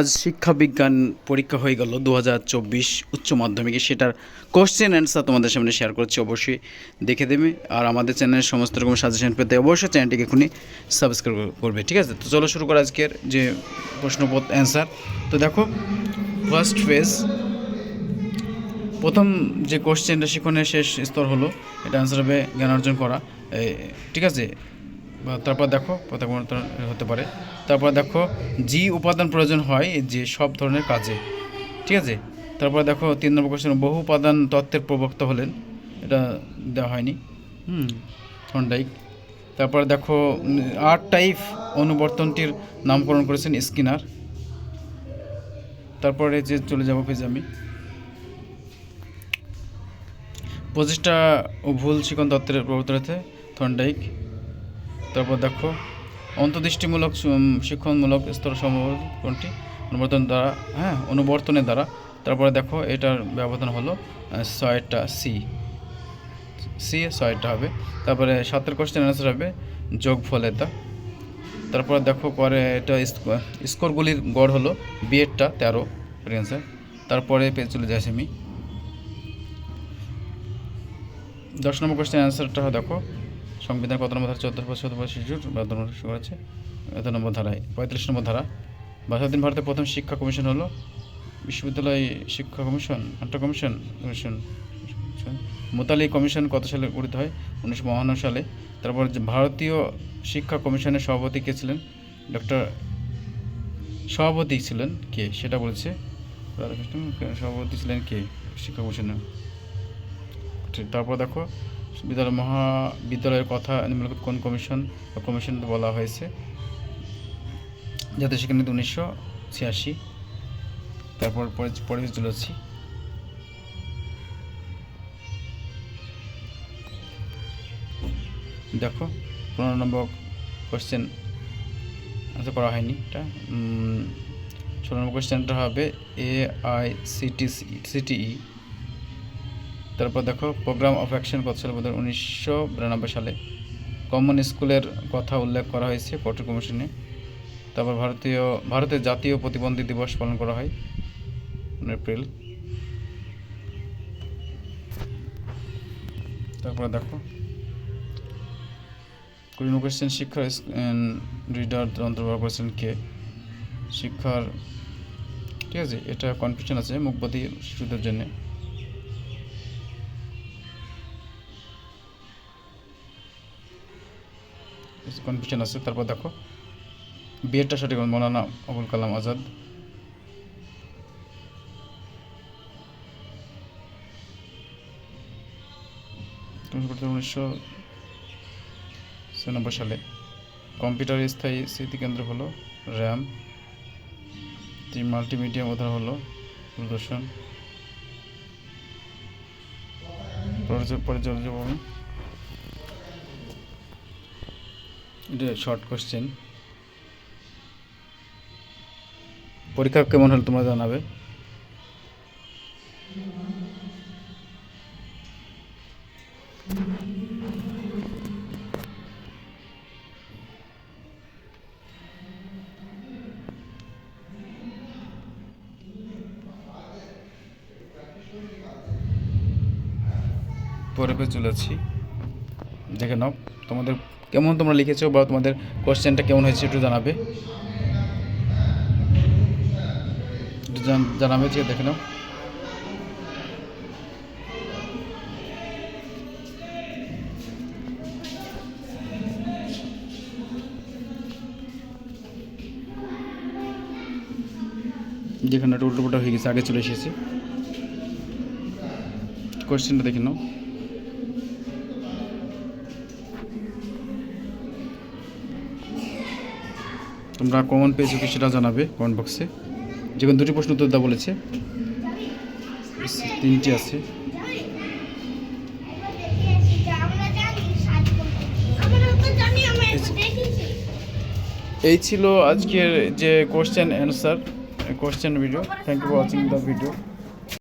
আজ শিক্ষা বিজ্ঞান পরীক্ষা হয়ে গেল 2024 উচ্চ মাধ্যমিকে, সেটার কোশ্চেন অ্যান্সার তোমাদের সামনে শেয়ার করছি। অবশ্যই দেখে দেবে, আর আমাদের চ্যানেলের সমস্ত রকম সাজেশন পেতে অবশ্যই চ্যানেলটিকে এখনই সাবস্ক্রাইব করবে। ঠিক আছে, তো চলো শুরু করা আজকের যে প্রশ্নপত্র অ্যান্সার। তো দেখো, ফার্স্ট ফেজ, প্রথম যে কোশ্চেনটা শিক্ষণের শেষ স্তর হলো, এটা অ্যান্সার হবে জ্ঞান অর্জন করা। ঠিক আছে, তারপর দেখো প্রথম হতে পারে। তারপর দেখো, জি উপাদান প্রয়োজন হয় যে সব ধরনের কাজে। ঠিক আছে, তারপর দেখো 3 নম্বর কোশ্চেন, বহু উপাদান তত্ত্বের প্রবক্তা হলেন, এটা দেওয়া হয়নি, থর্নডাইক। তারপর দেখো, আর টাইপ অনুবর্তনটির নামকরণ করেছেন স্কিনার। তারপরে যে চলে যাব পেজে আমি, প্রচেষ্টা ও ভুল শিক্ষণ তত্ত্বের প্রবর্তন হয়েছে থর্নডাইক। তারপর দেখো, অন্তর্দৃষ্টিমূলক শিক্ষণমূলক স্তর সম্ভব কোনটি? অনুবর্তন দ্বারা, অনুবর্তনের দ্বারা। তারপরে দেখো, এটার ব্যবধান হলো 6টা, সি 6টা হবে। তারপরে 7 কোশ্চেন অ্যান্সার হবে যোগফলের দা। তারপরে দেখো, পরে এটা স্কোরগুলির গড় হলো বিএডটা 13 অ্যান্সার। তারপরে পেজ চলে যাচ্ছি আমি, 10 নম্বর কোশ্চেন অ্যান্সারটা দেখো, সংবিধান কত নম্বর ধারা? 14 শিশুর বাধ্যতামূলক করেছে এত নম্বর ধারায়, 45 নম্বর ধারা। স্বাধীন ভারতের প্রথম শিক্ষা কমিশন হলো বিশ্ববিদ্যালয় শিক্ষা কমিশন, আন্টা কমিশন, মোতালি কমিশন কত সালে গঠিত হয়? 1952 সালে। তারপর ভারতীয় শিক্ষা কমিশনের সভাপতি কে ছিলেন? সভাপতি ছিলেন কে সেটা বলেছে রাধাকৃষ্ণ। সভাপতি ছিলেন কে শিক্ষা কমিশনের? তারপর দেখো, মহাবিদ্যালয়ের কথা নিম্নলিখিত কোন কমিশন বলা হয়েছে? জাতীয় শিক্ষানীতি 1986। তারপর পরে চলে যাচ্ছি, দেখো 15 নম্বর কোশ্চেন আনসার করা হয়নি, এটা 16 নম্বর কোশ্চেনটা হবে AICTE। তারপর দেখো, প্রোগ্রাম অফ অ্যাকশন কত সালে? 1992 সালে। কমন স্কুলের কথা উল্লেখ করা হয়েছে কঠোর কমিশনে। তারপর ভারতের জাতীয় প্রতিবন্ধী দিবস পালন করা হয় এপ্রিল। তারপরে দেখো, 20 কোশ্চেন, শিক্ষার রিডার যন্ত্র ব্যবহার করেছেন কে? শিক্ষার, ঠিক আছে, এটা কনফিউশন আছে মুখবধির শিশুদের জন্য। কনফিউশন আছে। তারপর দেখো, বিএডটা সঠিক মৌলানা আবুল কালাম আজাদ। উনিশশো 1996 সালে। কম্পিউটার স্থায়ী স্মৃতিকেন্দ্র হলো র্যাম। মাল্টিমিডিয়া উদাহরণ হলো দূরদর্শন। পরিচর্যা, এটা শর্ট কোশ্চেন। পরীক্ষা কেমন হলো তোমরা জানাবে। পরে চলে যাচ্ছি, দেখে নাও তোমাদের কেমন তোমরা লিখেছো বা তোমাদের কোশ্চেনটা কেমন হয়েছে একটু জানাবে, ঠিক দেখে নাও। যেখানে একটা উল্টোপাল্টা হয়ে গেছে, আগে চলে এসেছে। কোশ্চেনটা দেখে নাও। তোমরা কমন পেয়েছো কি সেটা জানাবে কমেন্ট বক্সে। যেখানে 2টি প্রশ্ন উত্তর দেওয়া বলেছে, 3টি আছে। এই ছিল আজকের যে question video. Thank you for watching the video.